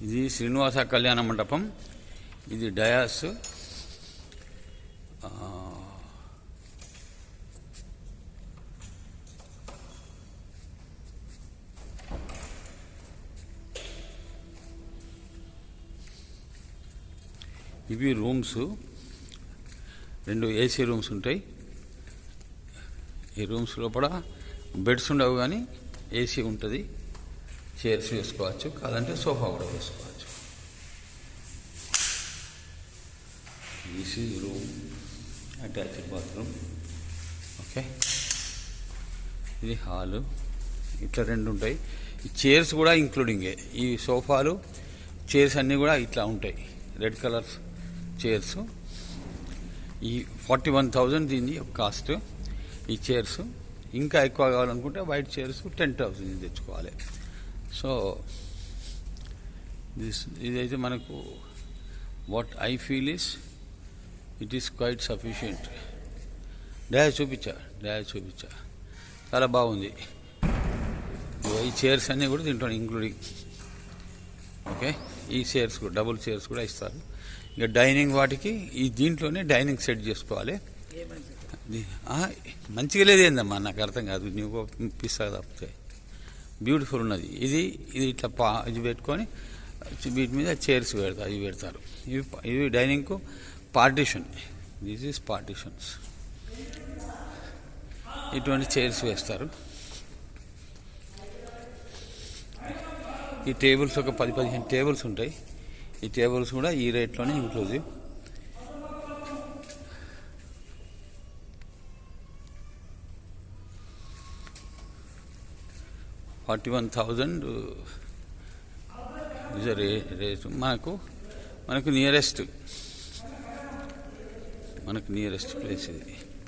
ఇది శ్రీనివాస కళ్యాణ మండపం. ఇది డయాస్. ఇవి రూమ్స్. 2 ఏసీ రూమ్స్ ఉంటాయి. ఈ రూమ్స్ లోపల బెడ్స్ ఉండవు కానీ ఏసీ ఉంటుంది. చైర్స్ వేసుకోవచ్చు, కాదంటే సోఫా కూడా వేసుకోవచ్చు. This is room, attached bathroom. Okay, ఇది హాలు. ఇట్లా 2 ఉంటాయి. ఈ చైర్స్ కూడా ఇంక్లూడింగే. ఈ సోఫాలు చైర్స్ అన్నీ కూడా ఇట్లా ఉంటాయి. Red colour chairs. ఈ 41,000 దీని కాస్ట్. ఈ చైర్స్ ఇంకా ఎక్కువ కావాలనుకుంటే వైట్ చైర్స్ 10,000 తెచ్చుకోవాలి. సో ఇదైతే మనకు what I feel is it is quite sufficient. Dais చూపించా చాలా బాగుంది. ఈ చైర్స్ అన్నీ కూడా దీంట్లో ఇంక్లూడింగ్. ఓకే, ఈ చైర్స్ కూడా డబుల్ చైర్స్ కూడా ఇస్తారు. ఇక డైనింగ్ వాటికి ఈ దీంట్లోనే డైనింగ్ సెట్ చేసుకోవాలి. మంచిగా లేదు ఏందమ్మా, నాకు అర్థం కాదు. నువ్వు పిస్తా తప్పితే బ్యూటిఫుల్ ఉన్నది. ఇది ఇట్లా ఇది పెట్టుకొని వీటి మీద చైర్స్ పెడతారు. ఇవి పెడతారు. ఇవి డైనింగ్కు పార్టీషన్. This is partitions. ఇటువంటి చైర్స్ వేస్తారు. ఈ టేబుల్స్ ఒక 10-15 టేబుల్స్ ఉంటాయి. ఈ టేబుల్స్ కూడా ఈ రేట్లోనే ఇంక్లూజివ్. $41,000 is rate. మనకు నియరెస్ట్ ప్లేస్ ఇది.